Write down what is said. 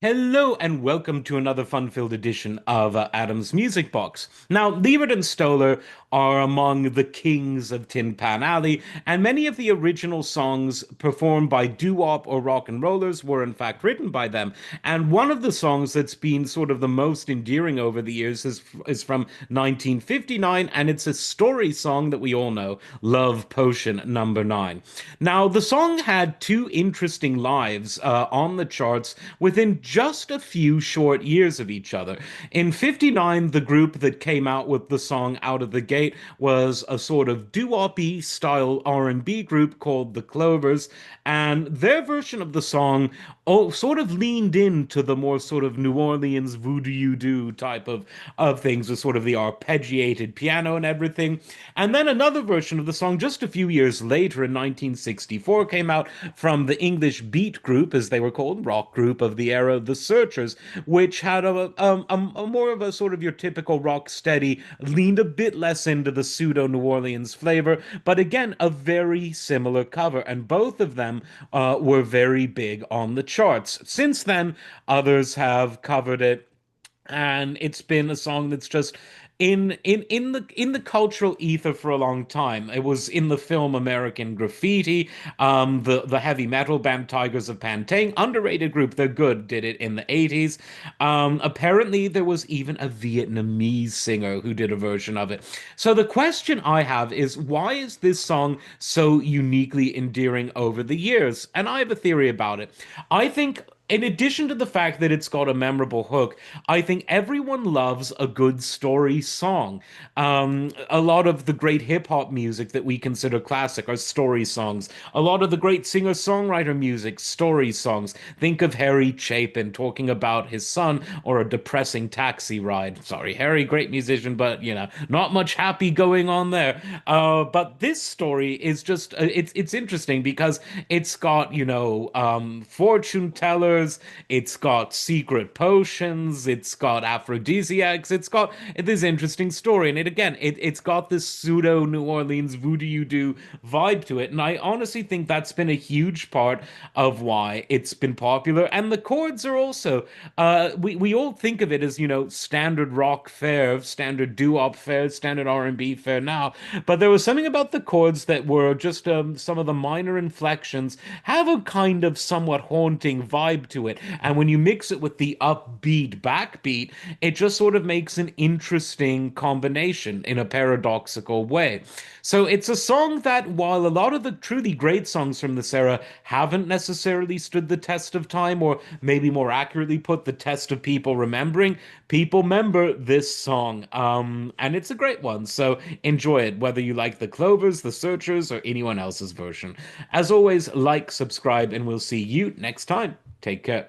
Hello and welcome to another fun-filled edition of Adam's Music Box. Now, Liebert and Stoller are among the kings of Tin Pan Alley, and many of the original songs performed by doo-wop or rock and rollers were in fact written by them. And one of the songs that's been sort of the most endearing over the years is from 1959, and it's a story song that we all know, Love Potion Number 9. Now, the song had two interesting lives on the charts within just a few short years of each other. In 59, the group that came out with the song out of the gate was a sort of doo-wop style R&B group called the Clovers, and their version of the song sort of leaned into the more sort of New Orleans voodoo type of things with sort of the arpeggiated piano and everything. And then another version of the song just a few years later in 1964 came out from the English beat group, as they were called, rock group of the era, The Searchers, which had a more of a sort of your typical rock steady, leaned a bit less into the pseudo New Orleans flavor, but again, a very similar cover. And both of them were very big on the charts. Since then, others have covered it, and it's been a song that's just in the cultural ether for a long time. It was in the film American Graffiti. The heavy metal band Tigers of Pantang, underrated group, they're good, did it in the 80s. Apparently there was even a Vietnamese singer who did a version of it. So the question I have is, why is this song so uniquely endearing over the years? And I have a theory about it. I think in addition to the fact that it's got a memorable hook, I think everyone loves a good story song. A lot of the great hip hop music that we consider classic are story songs. A lot of the great singer songwriter music, story songs. Think of Harry Chapin talking about his son or a depressing taxi ride. Sorry, Harry, great musician, but not much happy going on there. But this story is just it's interesting because it's got fortune tellers, it's got secret potions, it's got aphrodisiacs, it's got this interesting story, and it's got this pseudo New Orleans voodoo do vibe to it, and I honestly think that's been a huge part of why it's been popular. And the chords are also we all think of it as standard rock fare, standard doo-wop fare, standard R&B fare now, but there was something about the chords that were just some of the minor inflections have a kind of somewhat haunting vibe to it. And when you mix it with the upbeat backbeat, it just sort of makes an interesting combination in a paradoxical way. So it's a song that, while a lot of the truly great songs from this era haven't necessarily stood the test of time, or maybe more accurately put, the test of people remembering, people remember this song. And it's a great one. So enjoy it, whether you like the Clovers, the Searchers, or anyone else's version. As always, like, subscribe, and we'll see you next time. Take care.